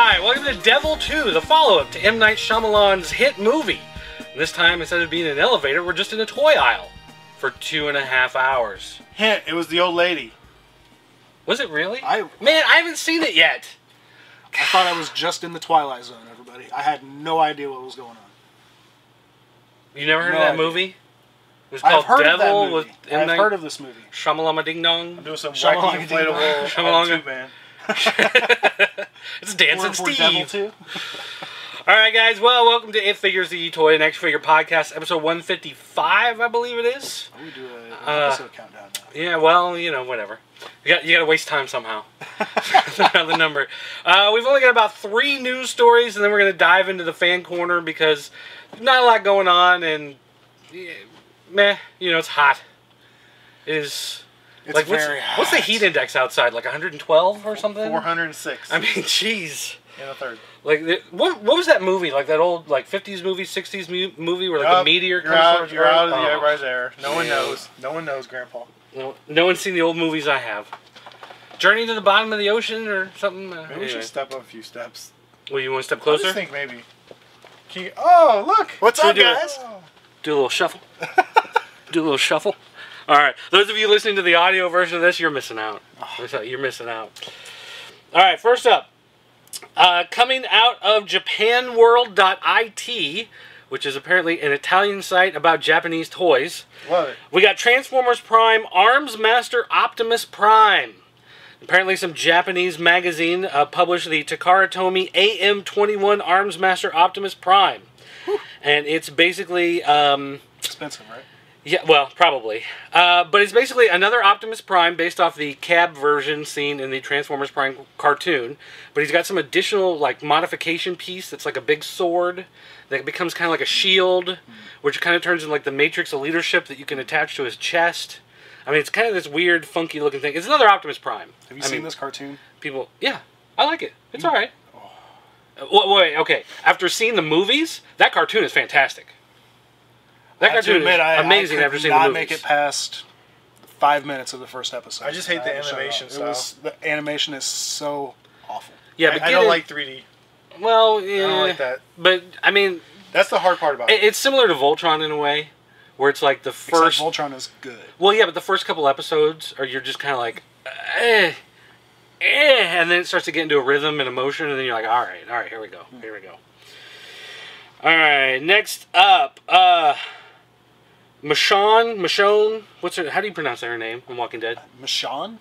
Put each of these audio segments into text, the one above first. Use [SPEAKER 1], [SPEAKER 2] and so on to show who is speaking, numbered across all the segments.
[SPEAKER 1] Alright, welcome to Devil 2, the follow-up to M. Night Shyamalan's hit movie. This time, instead of being in an elevator, we're just in a toy aisle for 2.5 hours.
[SPEAKER 2] Hint, it was the old lady.
[SPEAKER 1] Was it really?
[SPEAKER 2] Man,
[SPEAKER 1] I haven't seen it yet.
[SPEAKER 2] I thought I was just in the Twilight Zone, everybody. I had no idea what was going on.
[SPEAKER 1] You never heard of that movie? It was
[SPEAKER 2] I've
[SPEAKER 1] called
[SPEAKER 2] heard of that
[SPEAKER 1] Devil
[SPEAKER 2] movie.
[SPEAKER 1] with M. Night
[SPEAKER 2] I've heard of this movie.
[SPEAKER 1] Shyamalama Ding Dong.
[SPEAKER 3] I'm doing some
[SPEAKER 2] Shyamalan
[SPEAKER 3] wacky inflatable
[SPEAKER 1] Shyamalan.
[SPEAKER 3] man.
[SPEAKER 1] It's Dancing
[SPEAKER 2] For Devil
[SPEAKER 1] Steve.
[SPEAKER 2] 2.
[SPEAKER 1] Alright guys, well, welcome to It Figures, the Toy and Action Figure Podcast, episode 155, I believe it is.
[SPEAKER 2] We do an episode countdown now.
[SPEAKER 1] Yeah, well, you know, whatever. You got to waste time somehow. The number. We've only got about 3 news stories, and then we're going to dive into the fan corner because there's not a lot going on, and meh, you know, it's hot. It is.
[SPEAKER 2] It's
[SPEAKER 1] like,
[SPEAKER 2] very hot.
[SPEAKER 1] What's the heat index outside? Like 112 or something?
[SPEAKER 3] 406.
[SPEAKER 1] I mean, jeez.
[SPEAKER 3] In a third.
[SPEAKER 1] Like, what was that movie? Like that old, like 50s movie, 60s movie where like a meteor comes towards
[SPEAKER 3] You're out of the
[SPEAKER 1] Earth?
[SPEAKER 3] everybody's error. No one knows. No one knows, Grandpa.
[SPEAKER 1] No one's seen the old movies I have. Journey to the Bottom of the Ocean or something?
[SPEAKER 3] Maybe
[SPEAKER 1] Anyway.
[SPEAKER 3] we should step up a few steps.
[SPEAKER 1] Well, you want to step
[SPEAKER 3] I
[SPEAKER 1] closer?
[SPEAKER 3] just think maybe. Oh, look!
[SPEAKER 2] What's
[SPEAKER 1] Should
[SPEAKER 2] up,
[SPEAKER 1] we do it?
[SPEAKER 2] guys?
[SPEAKER 3] Oh.
[SPEAKER 1] Do a little shuffle. Do a little shuffle. All right. Those of you listening to the audio version of this, you're missing out. You're missing out. All right. First up, coming out of JapanWorld.it, which is apparently an Italian site about Japanese toys.
[SPEAKER 3] Love it.
[SPEAKER 1] We got Transformers Prime Arms Master Optimus Prime. Apparently some Japanese magazine published the Takara Tomy AM21 Arms Master Optimus Prime. Whew. And it's basically...
[SPEAKER 2] Expensive, right?
[SPEAKER 1] yeah, well, probably. But it's basically another Optimus Prime based off the cab version seen in the Transformers Prime cartoon. But he's got some additional like modification piece that's like a big sword that becomes kind of like a shield, which kind of turns into like the Matrix of leadership that you can attach to his chest. I mean, it's kind of this weird, funky looking thing. It's another Optimus Prime.
[SPEAKER 2] Have you seen this cartoon?
[SPEAKER 1] People, yeah, I like it. It's all right. Wait, okay. After seeing the movies, that cartoon is fantastic. That cartoon is amazing after seeing the movies.
[SPEAKER 2] I could not make it past 5 minutes of the first episode.
[SPEAKER 3] I just hate the animation style.
[SPEAKER 2] The animation is so awful.
[SPEAKER 1] Yeah, but
[SPEAKER 3] I don't like 3D.
[SPEAKER 1] Well, yeah.
[SPEAKER 3] I don't like that.
[SPEAKER 1] But, I mean...
[SPEAKER 3] That's the hard part about it.
[SPEAKER 1] It's similar to Voltron in a way, where it's like the first...
[SPEAKER 2] Except Voltron is good.
[SPEAKER 1] Well, yeah, but the first couple episodes, are you're just kind of like, and then it starts to get into a rhythm and emotion, and then you're like, all right, here we go. All right, next up, Michonne, how do you pronounce her name in Walking Dead?
[SPEAKER 2] Michonne?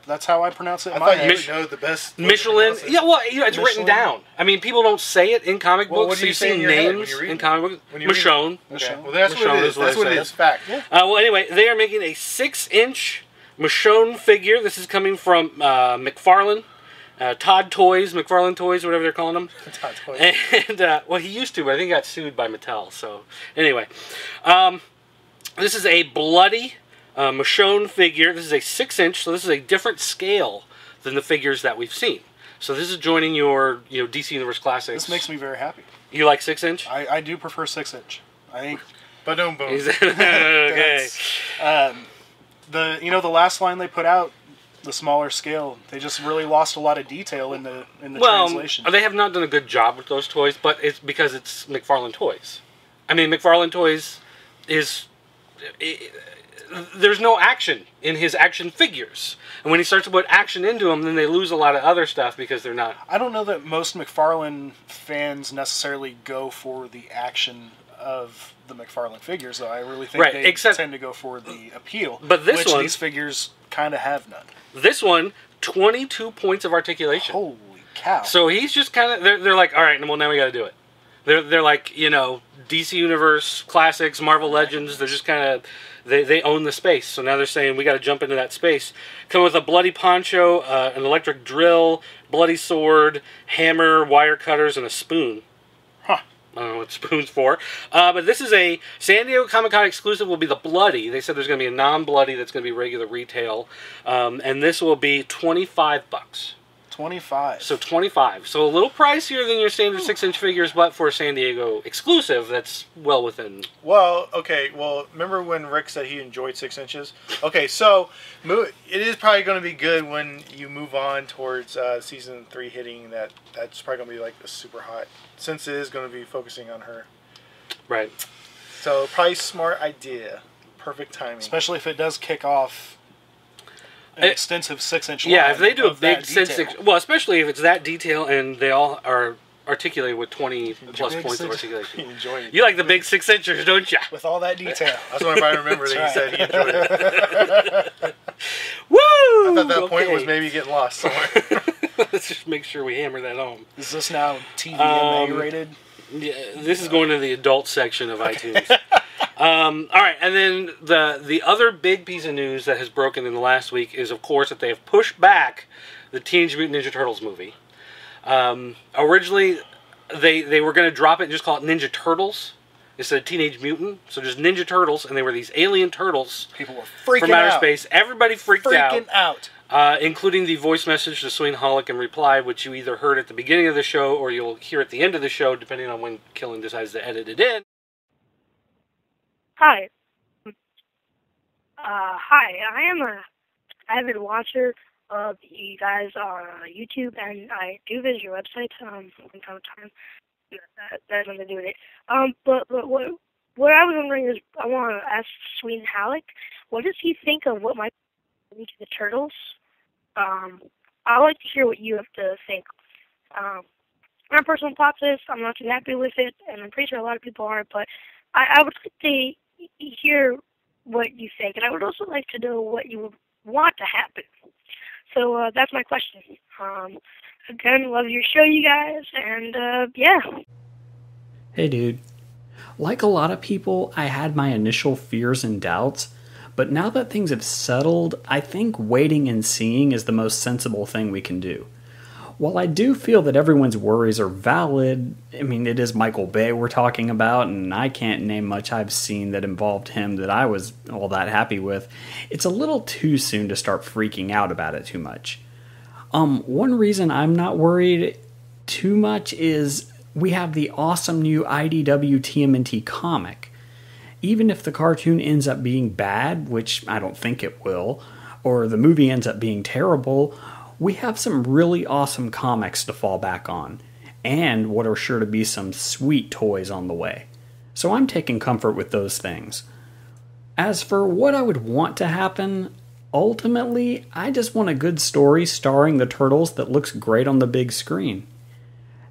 [SPEAKER 2] That's how I pronounce it.
[SPEAKER 3] I thought you would know the best.
[SPEAKER 1] Michelin. Yeah, well, you know, it's written
[SPEAKER 2] Michelin.
[SPEAKER 1] down. I mean, people don't say it in comic books.
[SPEAKER 3] What do you
[SPEAKER 1] so
[SPEAKER 3] say
[SPEAKER 1] see
[SPEAKER 3] in your head when
[SPEAKER 1] names
[SPEAKER 3] you read
[SPEAKER 1] in
[SPEAKER 3] it?
[SPEAKER 1] comic books.
[SPEAKER 3] When you read it?
[SPEAKER 1] Michonne.
[SPEAKER 3] Okay. Well, that's
[SPEAKER 1] Michonne
[SPEAKER 3] what it
[SPEAKER 1] is
[SPEAKER 3] is.
[SPEAKER 1] what
[SPEAKER 3] That's
[SPEAKER 1] it
[SPEAKER 3] what it
[SPEAKER 1] says.
[SPEAKER 3] is. Fact.
[SPEAKER 2] Yeah.
[SPEAKER 1] Well, anyway, they are making a 6-inch Michonne figure. This is coming from McFarlane. Todd Toys, McFarlane Toys, whatever they're calling them.
[SPEAKER 3] Todd Toys.
[SPEAKER 1] And, well, he used to, but I think he got sued by Mattel. So, anyway. This is a bloody Michonne figure. This is a 6-inch, so this is a different scale than the figures that we've seen. So this is joining your, DC Universe Classics.
[SPEAKER 2] This makes me very happy.
[SPEAKER 1] You like 6-inch?
[SPEAKER 2] I do prefer 6-inch. I think...
[SPEAKER 3] Ba-doom boom.
[SPEAKER 1] Okay.
[SPEAKER 2] The last line they put out, the smaller scale, they just really lost a lot of detail in the translation.
[SPEAKER 1] They have not done a good job with those toys, but it's because it's McFarlane Toys. I mean, McFarlane Toys is... there's no action in his action figures. And when he starts to put action into them, then they lose a lot of other stuff because they're not...
[SPEAKER 2] I don't know that most McFarlane fans necessarily go for the action of the McFarlane figures, though. I really think they tend to go for the appeal,
[SPEAKER 1] but this
[SPEAKER 2] which
[SPEAKER 1] one,
[SPEAKER 2] these figures kind of have none.
[SPEAKER 1] This one, 22 points of articulation.
[SPEAKER 2] Holy cow.
[SPEAKER 1] So he's just kind of... They're like, all right, well, now we got to do it. They're like, DC Universe Classics, Marvel Legends, they're just kind of... They own the space, so now they're saying we got to jump into that space. Come with a bloody poncho, an electric drill, bloody sword, hammer, wire cutters, and a spoon.
[SPEAKER 2] Huh.
[SPEAKER 1] I don't know what spoon's for. But this is a San Diego Comic-Con exclusive. Will be the bloody. They said there's going to be a non-bloody that's going to be regular retail, and this will be $25.
[SPEAKER 2] $25.
[SPEAKER 1] So $25. So a little pricier than your standard 6-inch figures, but for a San Diego exclusive, that's well within.
[SPEAKER 3] Well, okay. Well, remember when Rick said he enjoyed 6 inches? Okay, so it is probably going to be good when you move on towards season 3 hitting. That's probably going to be like a super hot, since it is going to be focusing on her.
[SPEAKER 1] Right.
[SPEAKER 3] So probably smart idea. Perfect timing.
[SPEAKER 2] Especially if it does kick off an extensive 6-inch line.
[SPEAKER 1] Yeah, if they do a big 6-inch, well, especially if it's that detail and they all are articulated with 20 plus points of articulation. You like the big 6-inchers, don't you?
[SPEAKER 2] With all that detail.
[SPEAKER 3] That's what I remember that he said he enjoyed it.
[SPEAKER 1] Woo!
[SPEAKER 3] I thought that point was maybe getting lost somewhere.
[SPEAKER 1] Let's just make sure we hammer that home.
[SPEAKER 2] Is this now TVMA rated?
[SPEAKER 1] Yeah, this is going to the adult section of iTunes. All right, and then the other big piece of news that has broken in the last week is, of course, that they have pushed back the Teenage Mutant Ninja Turtles movie. Originally, they were going to drop it and just call it Ninja Turtles instead of Teenage Mutant. So just Ninja Turtles, and they were these alien turtles.
[SPEAKER 2] People were freaking
[SPEAKER 1] from outer
[SPEAKER 2] out.
[SPEAKER 1] space. Everybody freaked
[SPEAKER 2] out.
[SPEAKER 1] Including the voice message to Sween Hollick in reply, which you either heard at the beginning of the show or you'll hear at the end of the show, depending on when Killen decides to edit it in.
[SPEAKER 4] Hi. Hi. I am a avid watcher of you guys on YouTube, and I do visit your website from time to time. That has nothing to do with it. But what I was wondering is, I want to ask Sween Halleck, what does he think of what might be to the Turtles? I'd like to hear what you have to think. My personal thoughts is, I'm not too happy with it, and I'm pretty sure a lot of people are, but I would like to hear what you think, and I would also like to know what you would want to happen. So that's my question. Again, love your show, you guys, and yeah.
[SPEAKER 5] Hey, dude. Like a lot of people, I had my initial fears and doubts, but now that things have settled, I think waiting and seeing is the most sensible thing we can do. While I do feel that everyone's worries are valid, I mean, it is Michael Bay we're talking about, and I can't name much I've seen that involved him that I was all that happy with. It's a little too soon to start freaking out about it too much. One reason I'm not worried too much is we have the awesome new IDW TMNT comic. Even if the cartoon ends up being bad, which I don't think it will, or the movie ends up being terrible, we have some really awesome comics to fall back on, and what are sure to be some sweet toys on the way. So I'm taking comfort with those things. As for what I would want to happen, ultimately, I just want a good story starring the Turtles that looks great on the big screen.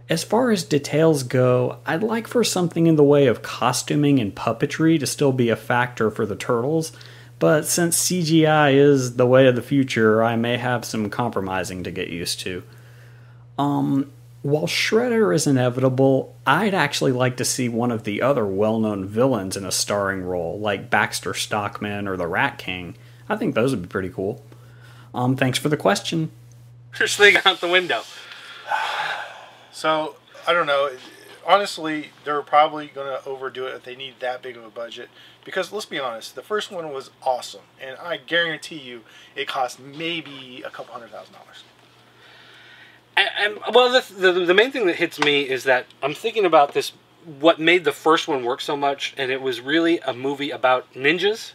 [SPEAKER 5] As far as details go, I'd like for something in the way of costuming and puppetry to still be a factor for the Turtles, but since CGI is the way of the future, I may have some compromising to get used to. While Shredder is inevitable, I'd actually like to see one of the other well-known villains in a starring role, like Baxter Stockman or the Rat King. I think those would be pretty cool. Thanks for the question.
[SPEAKER 1] Just thing out the window.
[SPEAKER 3] So, I don't know. Honestly, they're probably going to overdo it if they need that big of a budget. Because, let's be honest, the first one was awesome. And I guarantee you, it cost maybe a couple $100,000.
[SPEAKER 1] Well, the main thing that hits me is that I'm thinking about this, what made the first one work so much, and it was really a movie about ninjas.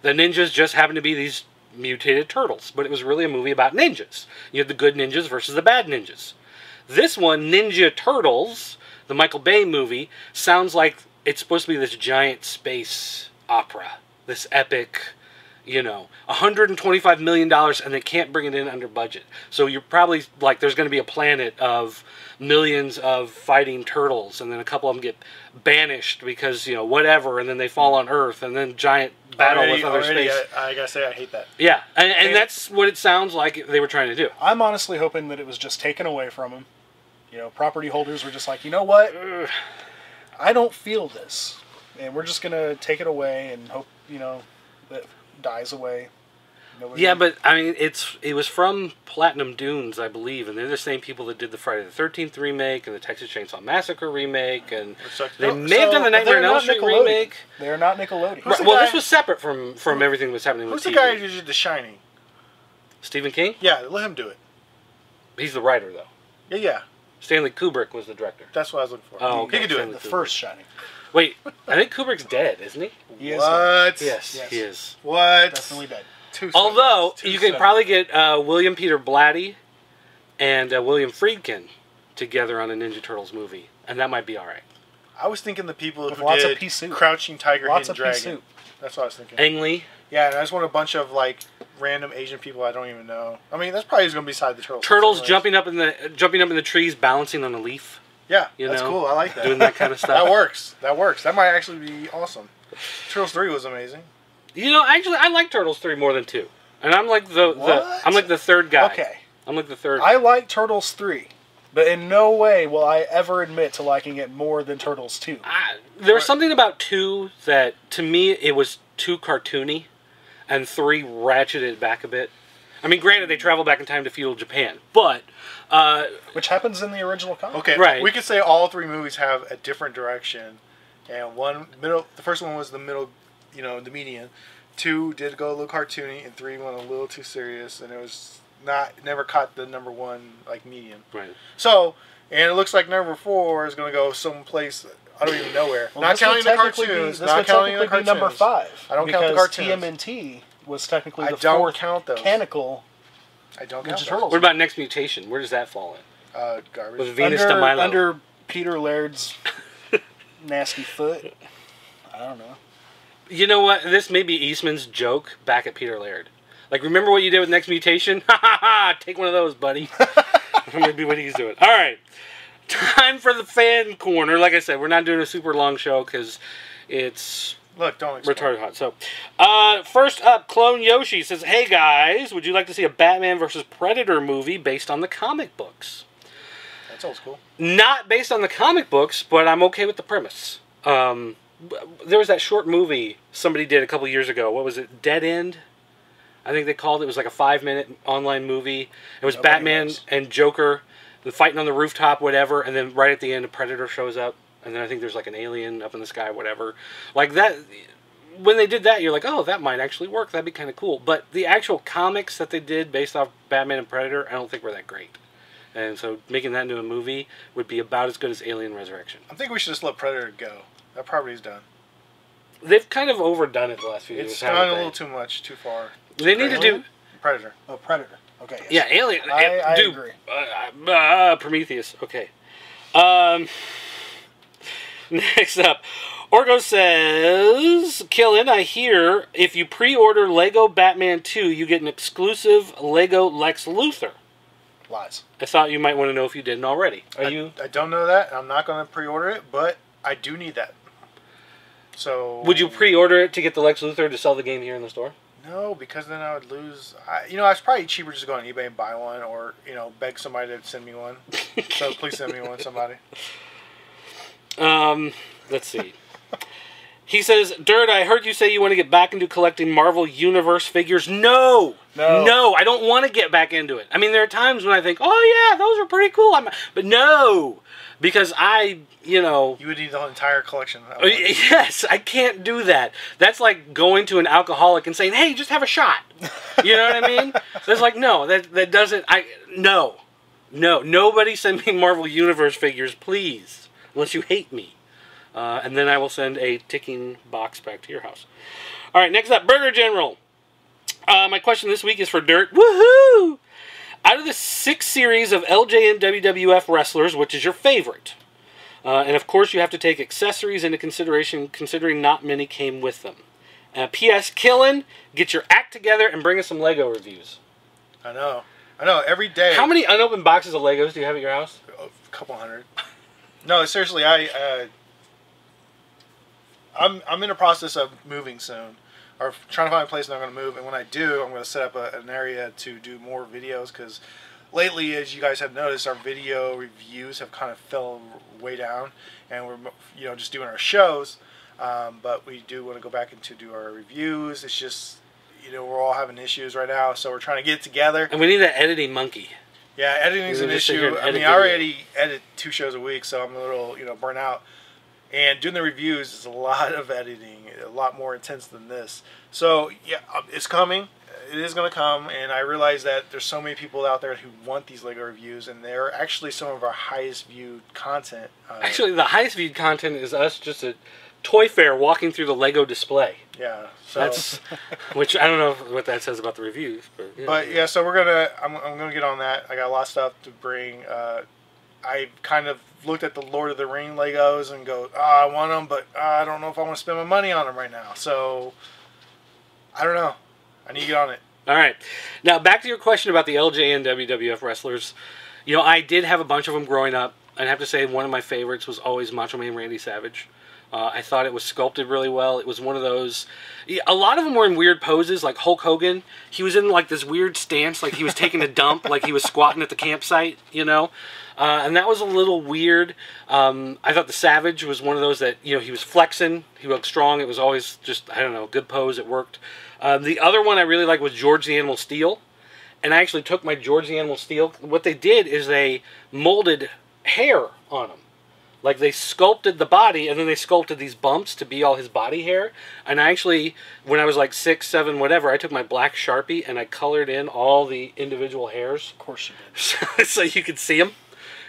[SPEAKER 1] The ninjas just happened to be these mutated turtles, but it was really a movie about ninjas. You had the good ninjas versus the bad ninjas. This one, Ninja Turtles, the Michael Bay movie, sounds like it's supposed to be this giant space opera, this epic, $125 million, and they can't bring it in under budget. So you're probably, like, there's going to be a planet of millions of fighting turtles, and then a couple of them get banished because, whatever, and then they fall on Earth, and then giant battle with other space.
[SPEAKER 3] I gotta say, I hate that.
[SPEAKER 1] Yeah, and that's what it sounds like they were trying to do.
[SPEAKER 2] I'm honestly hoping that it was just taken away from them. Property holders were just like, you know what? I don't feel this. And we're just going to take it away and hope, that it dies away.
[SPEAKER 1] Yeah, but, I mean, it was from Platinum Dunes, I believe, and they're the same people that did the Friday the 13th remake and the Texas Chainsaw Massacre remake, and they may have done the Nightmare on Elm Street remake.
[SPEAKER 2] They're not Nickelodeon.
[SPEAKER 1] Well, this was separate from everything that was happening with TV.
[SPEAKER 3] Who's the guy who did The Shining?
[SPEAKER 1] Stephen King?
[SPEAKER 3] Yeah, let him do it.
[SPEAKER 1] He's the writer, though.
[SPEAKER 3] Yeah, yeah.
[SPEAKER 1] Stanley Kubrick was the director.
[SPEAKER 3] That's what I was looking for.
[SPEAKER 1] Oh, okay.
[SPEAKER 3] He could do
[SPEAKER 1] Stanley
[SPEAKER 3] it.
[SPEAKER 2] The first Shining.
[SPEAKER 1] Wait, I think Kubrick's dead, isn't he?
[SPEAKER 2] He is
[SPEAKER 3] What?
[SPEAKER 1] Yes,
[SPEAKER 2] Yes.
[SPEAKER 1] he is.
[SPEAKER 3] What?
[SPEAKER 2] definitely dead.
[SPEAKER 3] Too soon.
[SPEAKER 1] Although,
[SPEAKER 3] Too
[SPEAKER 1] you could
[SPEAKER 3] soon.
[SPEAKER 1] probably get William Peter Blatty and William Friedkin together on a Ninja Turtles movie, and that might be all right.
[SPEAKER 3] I was thinking the people
[SPEAKER 2] With
[SPEAKER 3] who
[SPEAKER 2] lots of
[SPEAKER 3] did
[SPEAKER 2] pea soup.
[SPEAKER 3] Crouching Tiger,
[SPEAKER 2] Lots
[SPEAKER 3] Hidden
[SPEAKER 2] of pea
[SPEAKER 3] Dragon.
[SPEAKER 2] soup.
[SPEAKER 3] That's what I was thinking.
[SPEAKER 1] Ang Lee.
[SPEAKER 3] Yeah, and I just want a bunch of like random Asian people I don't even know. I mean, that's probably going to be beside the turtles.
[SPEAKER 1] Turtles
[SPEAKER 3] anyways.
[SPEAKER 1] jumping up in the trees, balancing on a leaf.
[SPEAKER 3] Yeah,
[SPEAKER 1] you
[SPEAKER 3] that's
[SPEAKER 1] know,
[SPEAKER 3] cool. I like that.
[SPEAKER 1] Doing that kind of stuff.
[SPEAKER 3] That works. That works. That might actually be awesome. Turtles 3 was amazing.
[SPEAKER 1] You know, actually, I like Turtles 3 more than 2, and I'm like the
[SPEAKER 2] What?
[SPEAKER 1] I'm like the third guy.
[SPEAKER 2] Okay.
[SPEAKER 1] I'm like the third.
[SPEAKER 2] I like Turtles 3, but in no way will I ever admit to liking it more than Turtles 2.
[SPEAKER 1] There was something about 2 that, to me, it was too cartoony, and 3 ratcheted it back a bit. I mean, granted, they travel back in time to feudal Japan, but
[SPEAKER 2] Which happens in the original comic.
[SPEAKER 3] Okay,
[SPEAKER 1] Right.
[SPEAKER 3] We could say all 3 movies have a different direction, and the first one was the middle, the median. 2 did go a little cartoony, and 3 went a little too serious, and it was never caught the number 1 like median.
[SPEAKER 1] right.
[SPEAKER 3] So, and it looks like number 4 is going to go someplace I don't even know where.
[SPEAKER 2] Well,
[SPEAKER 3] Not
[SPEAKER 2] this
[SPEAKER 3] counting
[SPEAKER 2] would
[SPEAKER 3] the
[SPEAKER 2] technically
[SPEAKER 3] cartoons.
[SPEAKER 2] This
[SPEAKER 3] Not
[SPEAKER 2] would
[SPEAKER 3] counting the
[SPEAKER 2] technically be
[SPEAKER 3] cartoons.
[SPEAKER 2] number 5.
[SPEAKER 3] I don't count the
[SPEAKER 2] because
[SPEAKER 3] cartoons.
[SPEAKER 2] TMNT was technically
[SPEAKER 3] I
[SPEAKER 2] the
[SPEAKER 3] don't
[SPEAKER 2] fourth
[SPEAKER 3] count those.
[SPEAKER 2] canonical
[SPEAKER 3] I don't
[SPEAKER 2] Ninja
[SPEAKER 3] count those.
[SPEAKER 2] Turtles.
[SPEAKER 1] What about Next Mutation? Where does that fall in?
[SPEAKER 3] Garbage.
[SPEAKER 1] With Venus de Milo.
[SPEAKER 2] Under Peter Laird's nasty foot. I don't know.
[SPEAKER 1] You know what? This may be Eastman's joke back at Peter Laird. Like, remember what you did with Next Mutation? Ha ha ha! Take one of those, buddy. Maybe what he's doing. All right. Time for the fan corner. Like I said, we're not doing a super long show because it's
[SPEAKER 3] Look, don't explain.
[SPEAKER 1] retarded hot. So, first up, Clone Yoshi says, "Hey guys, would you like to see a Batman versus Predator movie based on the comic books?
[SPEAKER 3] That's old school.
[SPEAKER 1] Not based on the comic books, but I'm okay with the premise. There was that short movie somebody did a couple years ago. What was it? Dead End? I think they called it. It was like a 5-minute online movie. It was
[SPEAKER 2] Nobody
[SPEAKER 1] Batman
[SPEAKER 2] knows.
[SPEAKER 1] and Joker fighting on the rooftop, whatever, and then right at the end, a Predator shows up, and then I think there's like an alien up in the sky, whatever. Like that, when they did that, you're like, oh, that might actually work. That'd be kind of cool. But the actual comics that they did based off Batman and Predator, I don't think were that great. And so making that into a movie would be about as good as Alien Resurrection.
[SPEAKER 3] I think we should just let Predator go. That property's done.
[SPEAKER 1] They've kind of overdone it the last few years.
[SPEAKER 3] It's
[SPEAKER 1] haven't
[SPEAKER 3] gone a
[SPEAKER 1] they?
[SPEAKER 3] little too much, too far.
[SPEAKER 1] They need to do.
[SPEAKER 3] Predator.
[SPEAKER 2] Oh, Predator. Okay. Yes.
[SPEAKER 1] Yeah, Alien.
[SPEAKER 2] I
[SPEAKER 1] dude,
[SPEAKER 2] agree.
[SPEAKER 1] Prometheus. Okay. Next up, Orgo says, Killen, I hear if you pre-order Lego Batman 2, you get an exclusive Lego Lex Luthor.
[SPEAKER 2] Lies.
[SPEAKER 1] I thought you might want to know if you didn't already.
[SPEAKER 3] I don't know that. I'm not going to pre-order it, but I do need that. So.
[SPEAKER 1] Would you pre-order it to get the Lex Luthor to sell the game here in the store?
[SPEAKER 3] No, because then I would lose. It's probably cheaper just to go on eBay and buy one, or beg somebody to send me one. So please send me one, somebody.
[SPEAKER 1] Let's see. He says, Dirt, I heard you say you want to get back into collecting Marvel Universe figures. No, I don't want to get back into it. I mean, there are times when I think, oh yeah, those are pretty cool. But no, because
[SPEAKER 3] You would need the entire collection.
[SPEAKER 1] Yes, I can't do that. That's like going to an alcoholic and saying, hey, just have a shot. You know what I mean? It's like, no, that doesn't, no. Nobody send me Marvel Universe figures, please, unless you hate me. And then I will send a ticking box back to your house. All right, next up, Burger General. My question this week is for Dirt. Woohoo! Out of the 6 series of LJN WWF wrestlers, which is your favorite? And of course, you have to take accessories into consideration, considering not many came with them. P.S. Killen, get your act together and bring us some Lego reviews.
[SPEAKER 3] I know. Every day.
[SPEAKER 1] How many unopened boxes of Legos do you have at your house?
[SPEAKER 3] A couple hundred. No, seriously, I'm in the process of moving soon, or trying to find a place that I'm going to move. And when I do, I'm going to set up an area to do more videos, because lately, as you guys have noticed, our video reviews have kind of fell way down, and we're just doing our shows. But we do want to go back into do our reviews. It's just we're all having issues right now, so we're trying to get it together.
[SPEAKER 1] And we need that editing monkey.
[SPEAKER 3] Yeah, editing's
[SPEAKER 1] We
[SPEAKER 3] an
[SPEAKER 1] just sit here
[SPEAKER 3] issue.
[SPEAKER 1] and
[SPEAKER 3] I mean,
[SPEAKER 1] edit
[SPEAKER 3] I already edit 2 shows a week, so I'm a little burnt out. And doing the reviews is a lot of editing, a lot more intense than this. So yeah, it's coming. it is going to come, and I realize that there's so many people out there who want these Lego reviews, and they're actually some of our highest viewed content.
[SPEAKER 1] Actually, the highest viewed content is us just at Toy Fair walking through the Lego display.
[SPEAKER 3] Yeah, so
[SPEAKER 1] That's which I don't know what that says about the reviews, but yeah.
[SPEAKER 3] But yeah, so I'm gonna get on that. I got a lot of stuff to bring. I kind of looked at the Lord of the Ring Legos and go, I want them, but I don't know if I want to spend my money on them right now. So I don't know. I need to get on it.
[SPEAKER 1] All right. Now, back to your question about the LJN WWF wrestlers. You know, I did have a bunch of them growing up. I'd have to say one of my favorites was always Macho Man Randy Savage. I thought it was sculpted really well. It was one of those... A lot of them were in weird poses, like Hulk Hogan. He was in like this weird stance, like he was taking a dump, like he was squatting at the campsite, you know? And that was a little weird. I thought the Savage was one of those that, you know, he was flexing. He looked strong. It was always just, I don't know, a good pose. It worked. The other one I really liked was George the Animal Steel. And I actually took my George the Animal Steel. What they did is they molded hair on him. Like, they sculpted the body, and then they sculpted these bumps to be all his body hair. And I actually, when I was like 6, 7, whatever, I took my black Sharpie, and I colored in all the individual hairs.
[SPEAKER 2] Of course you did.
[SPEAKER 1] So you could see them,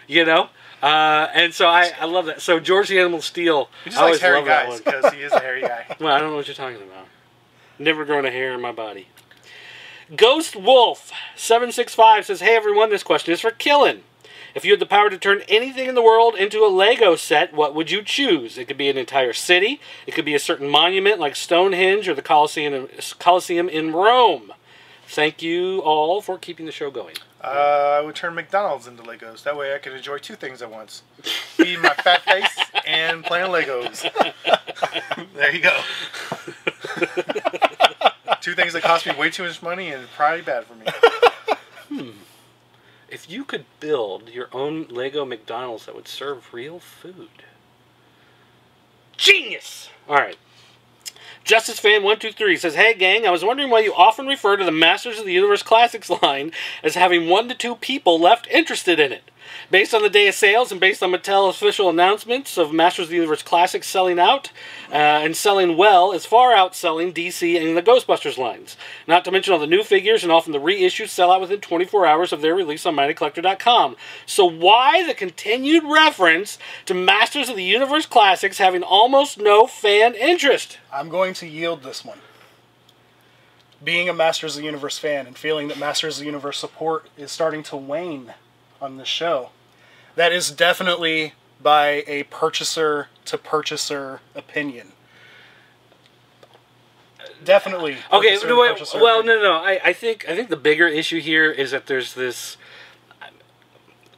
[SPEAKER 1] you know? And so I love that. So George the Animal Steel,
[SPEAKER 3] He just
[SPEAKER 1] I
[SPEAKER 3] likes
[SPEAKER 1] always
[SPEAKER 3] hairy
[SPEAKER 1] love that
[SPEAKER 3] guys
[SPEAKER 1] one.
[SPEAKER 3] because he is a hairy guy.
[SPEAKER 1] Well, I don't know what you're talking about. Never grown a hair in my body. Ghost Wolf 765 says, hey everyone, this question is for Killen. If you had the power to turn anything in the world into a Lego set, what would you choose? It could be an entire city. It could be a certain monument like Stonehenge or the Colosseum in Rome. Thank you all for keeping the show going.
[SPEAKER 3] I would turn McDonald's into Legos. That way I could enjoy two things at once. Feeding my fat face and playing Legos. There you go. Two things that cost me way too much money and probably bad for me.
[SPEAKER 1] If you could build your own Lego McDonald's that would serve real food. Genius! Alright. Justice Fan 123 says, hey gang, I was wondering why you often refer to the Masters of the Universe Classics line as having 1 to 2 people left interested in it. Based on the day of sales and based on Mattel's official announcements of Masters of the Universe Classics selling out and selling well, is far outselling DC and the Ghostbusters lines. Not to mention all the new figures and often the reissues sell out within 24 hours of their release on MightyCollector.com. So why the continued reference to Masters of the Universe Classics having almost no fan interest?
[SPEAKER 2] I'm going to yield this one. Being a Masters of the Universe fan and feeling that Masters of the Universe support is starting to wane on the show, that is definitely by a purchaser to purchaser opinion. Definitely.
[SPEAKER 1] Okay,
[SPEAKER 2] purchaser to
[SPEAKER 1] well,
[SPEAKER 2] purchaser
[SPEAKER 1] no,
[SPEAKER 2] opinion.
[SPEAKER 1] I think the bigger issue here is that there's this.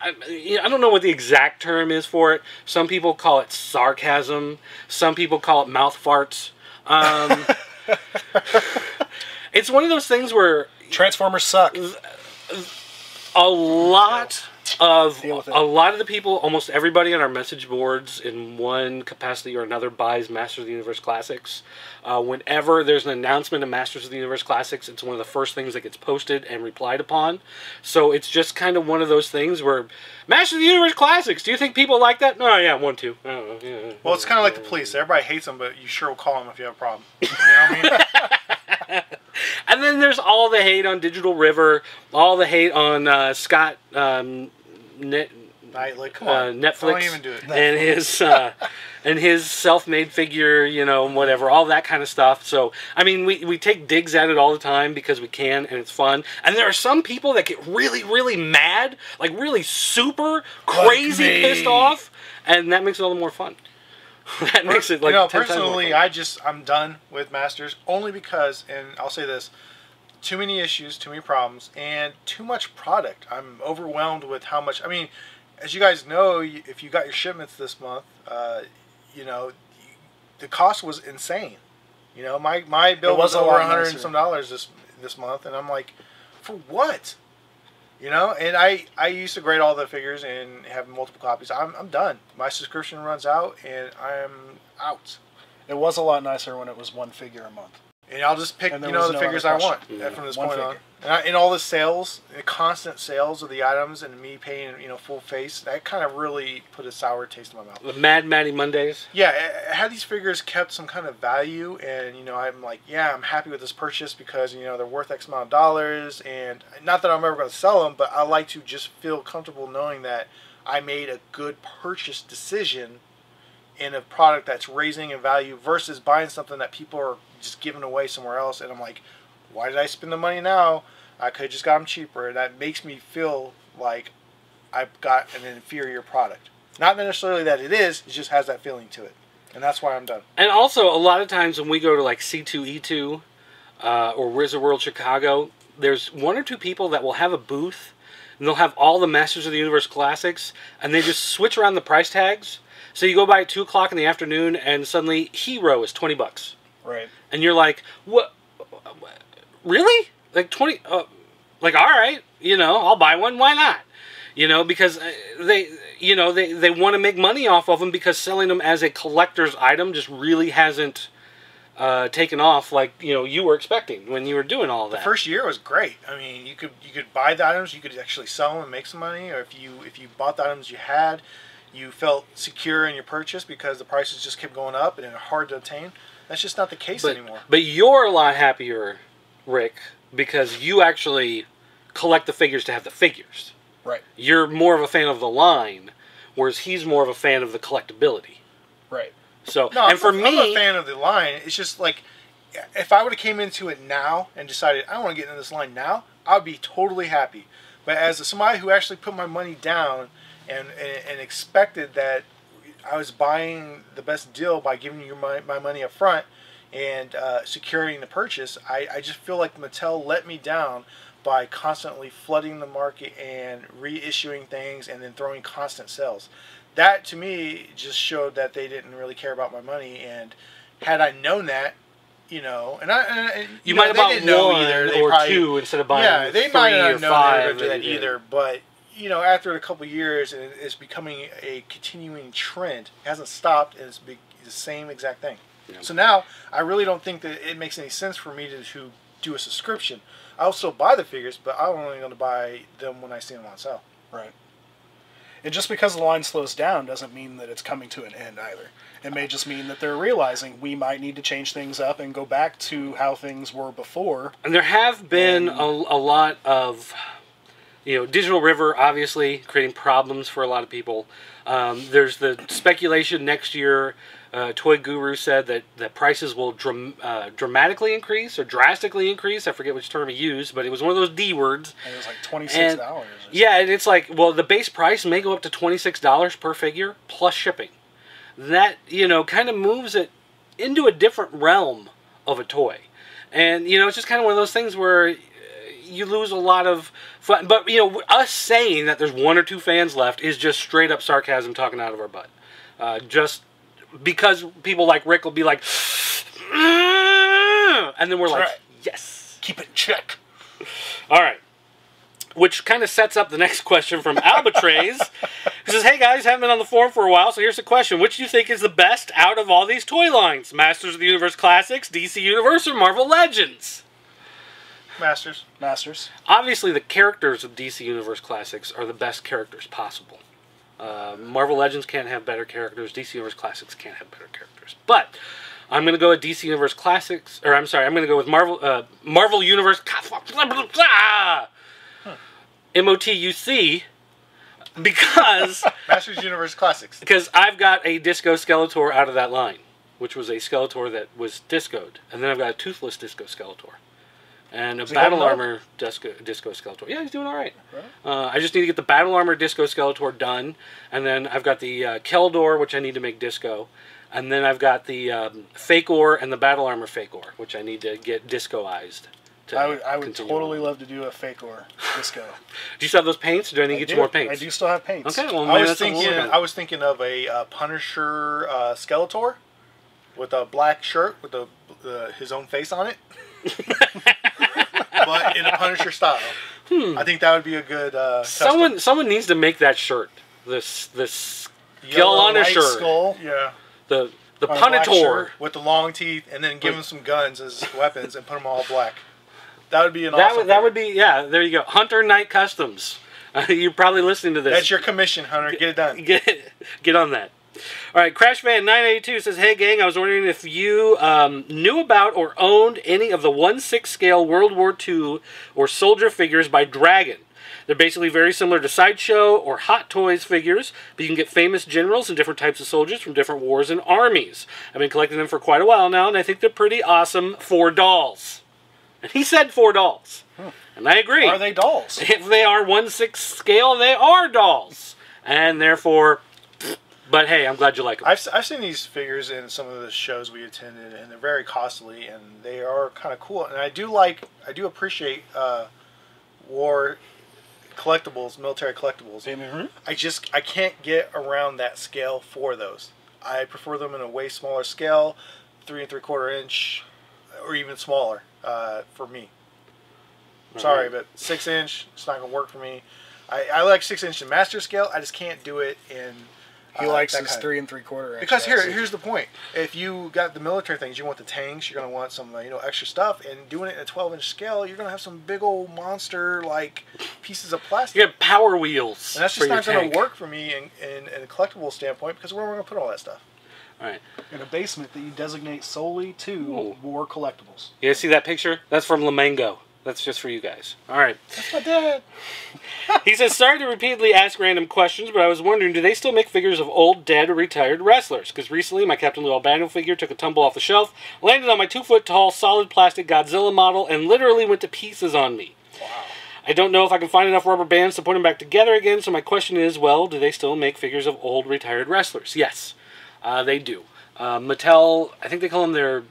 [SPEAKER 1] I don't know what the exact term is for it. Some people call it sarcasm. Some people call it mouth farts. It's one of those things where
[SPEAKER 2] Transformers suck.
[SPEAKER 1] a lot of
[SPEAKER 2] Deal with it.
[SPEAKER 1] a lot of the people, almost everybody on our message boards in one capacity or another buys Masters of the Universe Classics. Whenever there's an announcement of Masters of the Universe Classics, it's one of the first things that gets posted and replied upon. So it's just kind of one of those things where, Masters of the Universe Classics, do you think people like that? No, yeah, 1, 2. I don't know. Yeah.
[SPEAKER 3] Well, it's kind of like the police. Everybody hates them, but you sure will call them if you have a problem. You know what I mean?
[SPEAKER 1] And then there's all the hate on Digital River, all the hate on Scott
[SPEAKER 3] Like, come on.
[SPEAKER 1] Netflix,
[SPEAKER 3] Don't even do it.
[SPEAKER 1] and his self-made figure, you know, whatever, all that kind of stuff. So, I mean, we take digs at it all the time because we can, and it's fun. And there are some people that get really, really mad, like really super crazy pissed off, and that makes it all the more fun. That makes it like 10 times more
[SPEAKER 3] personally,
[SPEAKER 1] fun.
[SPEAKER 3] I'm done with Masters only because, and I'll say this, too many issues, too many problems, and too much product. I'm overwhelmed with how much. I mean, as you guys know, if you got your shipments this month, you know, the cost was insane. You know, my bill was over $100 and some this month, and I'm like, for what? You know, and I used to grade all the figures and have multiple copies. I'm done. My subscription runs out, and I'm out.
[SPEAKER 2] It was a lot nicer when it was one figure a month.
[SPEAKER 3] And I'll just pick,
[SPEAKER 2] And
[SPEAKER 3] you
[SPEAKER 2] there
[SPEAKER 3] know,
[SPEAKER 2] was
[SPEAKER 3] the
[SPEAKER 2] no
[SPEAKER 3] figures
[SPEAKER 2] other
[SPEAKER 3] I want
[SPEAKER 2] question.
[SPEAKER 3] from this
[SPEAKER 2] One
[SPEAKER 3] point on.
[SPEAKER 2] figure.
[SPEAKER 3] And all the sales, the constant sales of the items, and me paying full face, that kind of really put a sour taste in my mouth.
[SPEAKER 1] The Mad Matty Mondays.
[SPEAKER 3] Yeah, had these figures kept some kind of value, and I'm like, yeah, I'm happy with this purchase because they're worth X amount of dollars, and not that I'm ever going to sell them, but I like to just feel comfortable knowing that I made a good purchase decision in a product that's raising in value versus buying something that people are just giving away somewhere else, and I'm like, why did I spend the money now? I could have just got them cheaper. That makes me feel like I've got an inferior product. Not necessarily that it just has that feeling to it. And that's why I'm done.
[SPEAKER 1] And also, a lot of times when we go to like C2E2 or Wizard World Chicago, there's one or two people that will have a booth, and they'll have all the Masters of the Universe classics, and they just switch around the price tags. So you go by at 2 o'clock in the afternoon, and suddenly Hero is $20.
[SPEAKER 2] Right.
[SPEAKER 1] And you're like, what? Really? Like 20? Like, all right, I'll buy one. Why not? Because they want to make money off of them because selling them as a collector's item just really hasn't taken off like you were expecting when you were doing all that.
[SPEAKER 3] The first year was great. I mean, you could buy the items, you could actually sell them and make some money, or if you bought the items you felt secure in your purchase because the prices just kept going up and they're hard to obtain. That's just not the case anymore.
[SPEAKER 1] But you're a lot happier, Rick, because you actually collect the figures to have the figures.
[SPEAKER 2] Right.
[SPEAKER 1] You're more of a fan of the line, whereas he's more of a fan of the collectability.
[SPEAKER 2] Right.
[SPEAKER 1] So,
[SPEAKER 3] no,
[SPEAKER 1] and
[SPEAKER 3] I'm a fan of the line. It's just like, if I would have came into it now and decided I want to get into this line now, I'd be totally happy. But as somebody who actually put my money down and expected that I was buying the best deal by giving you my money up front and securing the purchase, I just feel like Mattel let me down by constantly flooding the market and reissuing things and then throwing constant sales. That to me just showed that they didn't really care about my money, and had I known that, you might
[SPEAKER 1] have bought one or two instead of buying
[SPEAKER 3] they
[SPEAKER 1] 3
[SPEAKER 3] might not
[SPEAKER 1] or
[SPEAKER 3] have known
[SPEAKER 1] 5
[SPEAKER 3] they were going to do that either, but after a couple of years, and it's becoming a continuing trend. It hasn't stopped, and it's the same exact thing. Yeah. So now, I really don't think that it makes any sense for me to do a subscription. I'll still buy the figures, but I'm only going to buy them when I see them on sale.
[SPEAKER 2] Right. And just because the line slows down doesn't mean that it's coming to an end either. It may just mean that they're realizing we might need to change things up and go back to how things were before.
[SPEAKER 1] And there have been a lot of... Digital River, obviously, creating problems for a lot of people. There's the speculation next year. Toy Guru said that prices will dramatically increase or drastically increase. I forget which term he used, but it was one of those D words.
[SPEAKER 2] And it was like $26.
[SPEAKER 1] Yeah, and it's like, well, the base price may go up to $26 per figure plus shipping. That, kind of moves it into a different realm of a toy. And, it's just kind of one of those things where... you lose a lot of fun. But, us saying that there's 1 or 2 fans left is just straight up sarcasm talking out of our butt. Just because people like Rick will be like, and then we're like, yes.
[SPEAKER 2] Keep it in check.
[SPEAKER 1] All right. Which kind of sets up the next question from Albatraze. He says, hey guys, haven't been on the forum for a while, so here's the question. Which do you think is the best out of all these toy lines? Masters of the Universe Classics, DC Universe, or Marvel Legends?
[SPEAKER 3] Masters.
[SPEAKER 1] Obviously, the characters of DC Universe Classics are the best characters possible. Marvel Legends can't have better characters. DC Universe Classics can't have better characters. But I'm going to go with DC Universe Classics. Or, I'm sorry, I'm going to go with Marvel Universe... MOTUC. Because...
[SPEAKER 3] Masters Universe Classics.
[SPEAKER 1] Because I've got a Disco Skeletor out of that line. Which was a Skeletor that was discoed. And then I've got a Toothless Disco Skeletor. And a Battle Armor Disco Skeletor. Yeah, he's doing all right. I just need to get the Battle Armor Disco Skeletor done. And then I've got the Keldor, which I need to make Disco. And then I've got the Fake-Or and the Battle Armor Fake-Or, which I need to get Discoized.
[SPEAKER 2] I would totally love to do a Fake-Or Disco.
[SPEAKER 1] Do you still have those paints, or do I need to get you more paints?
[SPEAKER 2] I do still have paints.
[SPEAKER 1] Okay, well,
[SPEAKER 3] I was thinking of a Punisher Skeletor with a black shirt with his own face on it. But in a Punisher style. I think that would be a good
[SPEAKER 1] someone needs to make that shirt. This skull on a shirt.
[SPEAKER 2] Skull.
[SPEAKER 3] Yeah.
[SPEAKER 1] The Punisher
[SPEAKER 3] with the long teeth, and then give him some guns as weapons and put them all black. That would be an awesome.
[SPEAKER 1] That would be, yeah. There you go. Hunter Knight Customs. You're probably listening to this.
[SPEAKER 3] That's your commission, Hunter. Get it done.
[SPEAKER 1] Get on that. All right, CrashFan982 says, "Hey gang, I was wondering if you knew about or owned any of the 1/6 scale World War II or soldier figures by Dragon. They're basically very similar to Sideshow or Hot Toys figures, but you can get famous generals and different types of soldiers from different wars and armies. I've been collecting them for quite a while now, and I think they're pretty awesome for dolls." And he said for dolls. And I agree.
[SPEAKER 2] Are they dolls?
[SPEAKER 1] If they are 1/6 scale, they are dolls. And therefore, but hey, I'm glad you like them.
[SPEAKER 3] I've seen these figures in some of the shows we attended, and they're very costly, and they are kind of cool. And I do appreciate war collectibles, military collectibles.
[SPEAKER 2] Mm-hmm.
[SPEAKER 3] I can't get around that scale for those. I prefer them in a way smaller scale, 3 3/4 inch, or even smaller for me. Sorry, but 6 inch, it's not going to work for me. I like 6 inch in master scale. I just can't do it in.
[SPEAKER 2] He likes his 3 3/4 inch.
[SPEAKER 3] Because here's the point: if you got the military things, you want the tanks, you're going to want some extra stuff, and doing it in a 12-inch scale, you're going to have some big old monster like pieces of plastic.
[SPEAKER 1] You got power wheels.
[SPEAKER 3] And that's just not going to work for me in a collectible standpoint, because where am I going to put all that stuff?
[SPEAKER 1] All right.
[SPEAKER 2] In a basement that you designate solely to war collectibles.
[SPEAKER 1] You guys see that picture? That's from Lamango. That's just for you guys. All right.
[SPEAKER 2] That's my dad.
[SPEAKER 1] He says, "Sorry to repeatedly ask random questions, but I was wondering, do they still make figures of old, dead, or retired wrestlers? Because recently, my Captain Lou Albano figure took a tumble off the shelf, landed on my 2-foot-tall, solid plastic Godzilla model, and literally went to pieces on me.
[SPEAKER 2] Wow.
[SPEAKER 1] I don't know if I can find enough rubber bands to put them back together again, so my question is, well, do they still make figures of old, retired wrestlers? Yes, they do. Mattel, I think they call them their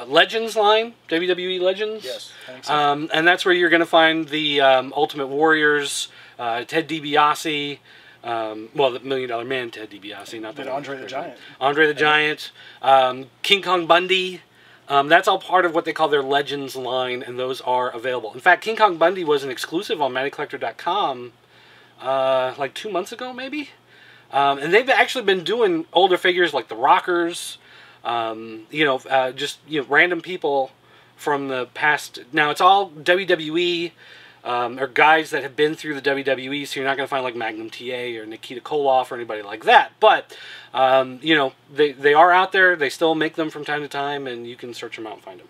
[SPEAKER 1] Legends line, WWE Legends.
[SPEAKER 3] Yes,
[SPEAKER 2] I think so.
[SPEAKER 1] And that's where you're going to find the Ultimate Warriors, Ted DiBiase, the $1 Million Man Ted DiBiase, not
[SPEAKER 2] But
[SPEAKER 1] the
[SPEAKER 2] Andre the Giant.
[SPEAKER 1] Andre the Giant, King Kong Bundy. That's all part of what they call their Legends line, and those are available. In fact, King Kong Bundy was an exclusive on
[SPEAKER 2] Mm-hmm.
[SPEAKER 1] MattyCollector.com like 2 months ago, maybe. And they've actually been doing older figures like the Rockers, random people from the past. Now, it's all WWE, or guys that have been through the WWE, so you're not going to find like Magnum TA or Nikita Koloff or anybody like that. But, they are out there. They still make them from time to time, and you can search them out and find them.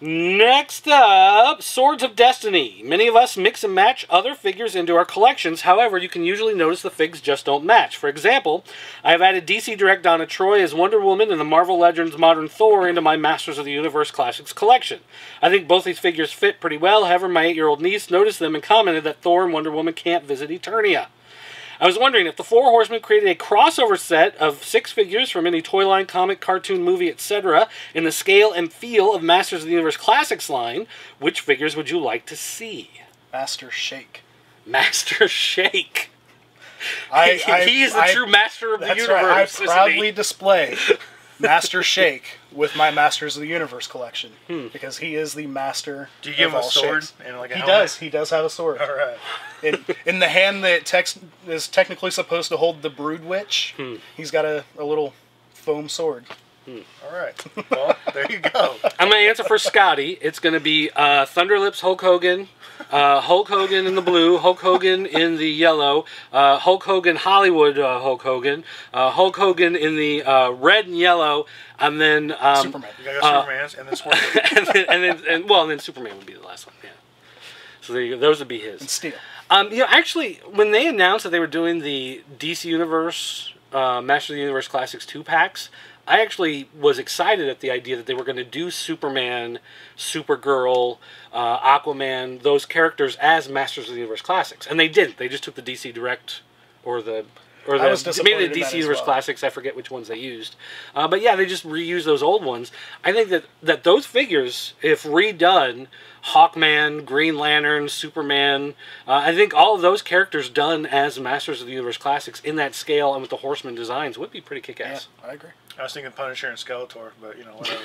[SPEAKER 1] Next up, Swords of Destiny. Many of us mix and match other figures into our collections. However, you can usually notice the figs just don't match. For example, I have added DC Direct Donna Troy as Wonder Woman and the Marvel Legends Modern Thor into my Masters of the Universe Classics collection. I think both these figures fit pretty well. However, my 8-year-old niece noticed them and commented that Thor and Wonder Woman can't visit Eternia. I was wondering if the Four Horsemen created a crossover set of 6 figures from any toy line, comic, cartoon, movie, etc. in the scale and feel of Masters of the Universe Classics line, which figures would you like to see?
[SPEAKER 2] Master Shake.
[SPEAKER 1] Master Shake. He is the true master of the universe.
[SPEAKER 2] Right. I proudly display Master Shake with my Masters of the Universe collection because he is the master.
[SPEAKER 3] Do you give him a sword
[SPEAKER 2] shakes.
[SPEAKER 3] and like a
[SPEAKER 2] He
[SPEAKER 3] helmet?
[SPEAKER 2] does. He does have a sword.
[SPEAKER 3] All right.
[SPEAKER 2] In the hand that is technically supposed to hold the Brood Witch, he's got a little foam sword.
[SPEAKER 3] All right. Well, there you go.
[SPEAKER 1] I'm going to answer for Scotty. It's going to be Thunderlips Hulk Hogan, Hulk Hogan in the blue, Hulk Hogan in the yellow, Hulk Hogan Hollywood Hulk Hogan, Hulk Hogan in the red and yellow, and then
[SPEAKER 2] Superman.
[SPEAKER 3] You got Superman's and then Scorpion.
[SPEAKER 1] and then Superman would be the last one. Yeah. So there you go. Those would be his.
[SPEAKER 2] And Steel.
[SPEAKER 1] Actually, when they announced that they were doing the DC Universe Master of the Universe Classics 2-packs, I actually was excited at the idea that they were going to do Superman, Supergirl, Aquaman, those characters as Masters of the Universe Classics. And they didn't. They just took the DC Direct maybe the DC Universe Classics. I forget which ones they used. But yeah, they just reused those old ones. I think that those figures, if redone, Hawkman, Green Lantern, Superman, I think all of those characters done as Masters of the Universe Classics in that scale and with the Horseman designs would be pretty kick-ass.
[SPEAKER 2] Yeah, I agree.
[SPEAKER 3] I was thinking Punisher and Skeletor, but whatever.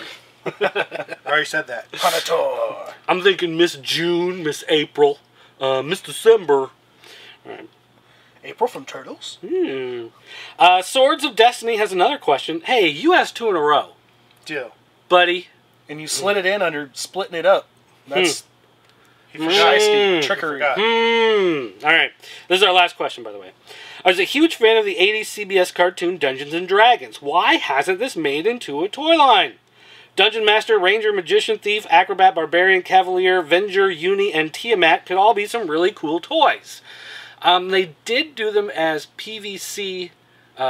[SPEAKER 3] I already said that.
[SPEAKER 2] Punisher.
[SPEAKER 1] I'm thinking Miss June, Miss April, Miss December. All right.
[SPEAKER 2] April from Turtles.
[SPEAKER 1] Swords of Destiny has another question. Hey, you asked 2 in a row.
[SPEAKER 3] Deal.
[SPEAKER 1] Buddy,
[SPEAKER 2] and you slid it in under splitting it up. That's
[SPEAKER 3] He forgot.
[SPEAKER 2] shiesty
[SPEAKER 3] He
[SPEAKER 2] trickery.
[SPEAKER 3] forgot.
[SPEAKER 1] All right. This is our last question, by the way. I was a huge fan of the 80s CBS cartoon Dungeons & Dragons. Why hasn't this made into a toy line? Dungeon Master, Ranger, Magician, Thief, Acrobat, Barbarian, Cavalier, Venger, Uni, and Tiamat could all be some really cool toys. They did do them as PVC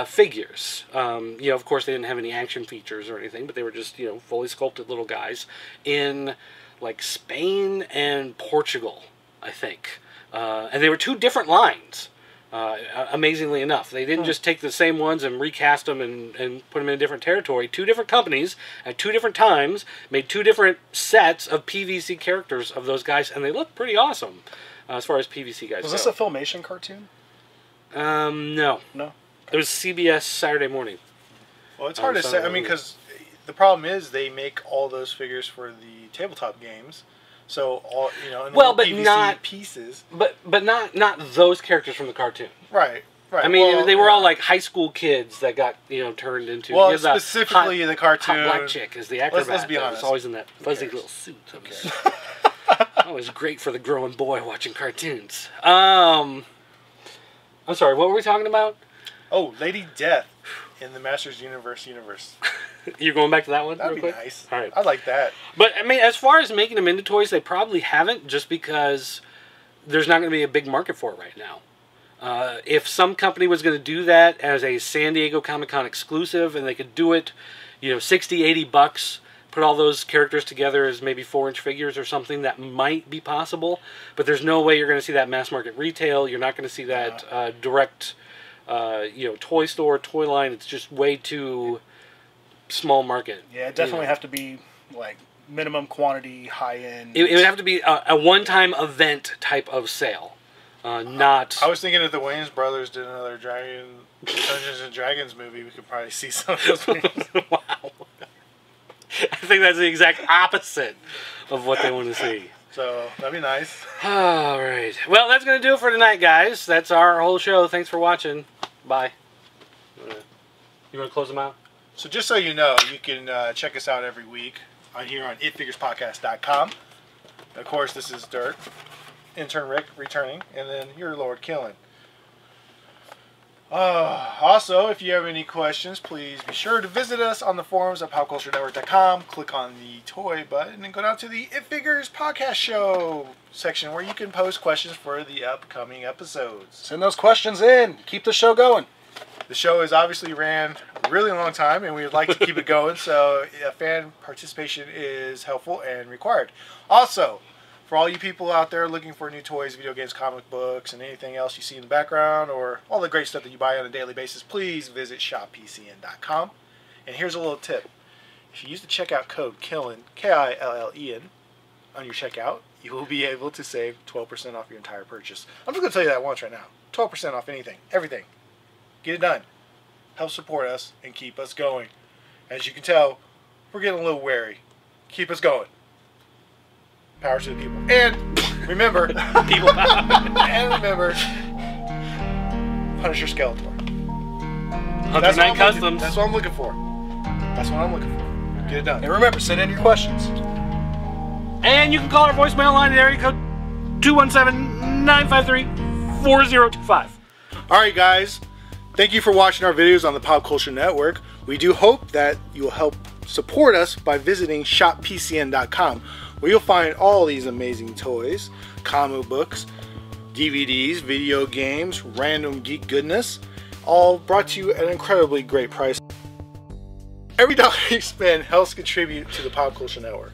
[SPEAKER 1] figures. Of course, they didn't have any action features or anything, but they were just, fully sculpted little guys in, like, Spain and Portugal, I think. And they were two different lines, amazingly enough. They didn't just take the same ones and recast them and put them in a different territory. Two different companies at two different times made two different sets of PVC characters of those guys, and they look pretty awesome as far as PVC guys go.
[SPEAKER 2] Was this a Filmation cartoon?
[SPEAKER 1] No.
[SPEAKER 2] No.
[SPEAKER 1] It was CBS Saturday morning.
[SPEAKER 3] Well, it's hard to say. I mean, because the problem is they make all those figures for the tabletop games. So all in
[SPEAKER 1] but
[SPEAKER 3] PVC
[SPEAKER 1] not
[SPEAKER 3] pieces.
[SPEAKER 1] But not those characters from the cartoon.
[SPEAKER 3] Right.
[SPEAKER 1] I mean, they were all like high school kids that got turned into.
[SPEAKER 3] Well, specifically the cartoon.
[SPEAKER 1] Hot black chick is the acrobat.
[SPEAKER 3] Let's be honest.
[SPEAKER 1] Was always in that fuzzy little suit. Always great for the growing boy watching cartoons. I'm sorry. What were we talking about?
[SPEAKER 3] Oh, Lady Death in the Masters universe.
[SPEAKER 1] You're going back to that one?
[SPEAKER 3] That'd
[SPEAKER 1] real
[SPEAKER 3] be
[SPEAKER 1] quick?
[SPEAKER 3] nice.
[SPEAKER 1] All right.
[SPEAKER 3] I like that.
[SPEAKER 1] But I mean, as far as making them into toys, they probably haven't, just because there's not going to be a big market for it right now. If some company was going to do that as a San Diego Comic-Con exclusive, and they could do it, $60, $80, put all those characters together as maybe 4-inch figures or something, that might be possible. But there's no way you're going to see that mass market retail. You're not going to see that direct, toy store, toy line. It's just way too small market.
[SPEAKER 2] Yeah, it definitely have to be like minimum quantity, high end.
[SPEAKER 1] It would have to be a one-time event type of sale. Not.
[SPEAKER 3] I was thinking if the Wayans brothers did another Dungeons and Dragons movie, we could probably see some of those movies.
[SPEAKER 1] Wow. I think that's the exact opposite of what they want to see.
[SPEAKER 3] So that'd be nice.
[SPEAKER 1] All right. Well, that's going to do it for tonight, guys. That's our whole show. Thanks for watching. Bye. You want to close them out?
[SPEAKER 3] So just so you know, you can check us out every week here on itfigurespodcast.com. Of course, this is Dirk, intern Rick returning, and then your Lord Killen. Also, if you have any questions, please be sure to visit us on the forums at popculturenetwork.com. Click on the toy button and go down to the It Figures Podcast Show section where you can post questions for the upcoming episodes.
[SPEAKER 2] Send those questions in. Keep the show going.
[SPEAKER 3] The show has obviously ran a really long time, and we would like to keep it going, so fan participation is helpful and required. Also, for all you people out there looking for new toys, video games, comic books, and anything else you see in the background, or all the great stuff that you buy on a daily basis, please visit shoppcn.com. And here's a little tip. If you use the checkout code KILLEN, Killen, on your checkout, you will be able to save 12% off your entire purchase. I'm just going to tell you that once right now. 12% off anything, everything. Get it done. Help support us and keep us going. As you can tell, we're getting a little wary. Keep us going. Power to the people. And remember,
[SPEAKER 1] People power.
[SPEAKER 3] and remember, Punisher Skeletor.
[SPEAKER 1] 109 Customs.
[SPEAKER 3] That's what I'm looking for. That's what I'm looking for. Get it done.
[SPEAKER 2] And remember, send in your questions.
[SPEAKER 1] And you can call our voicemail line at area code 217-953-4025.
[SPEAKER 3] All right, guys. Thank you for watching our videos on the Pop Culture Network. We do hope that you will help support us by visiting shoppcn.com, where you'll find all these amazing toys, comic books, DVDs, video games, random geek goodness, all brought to you at an incredibly great price. Every dollar you spend helps contribute to the Pop Culture Network.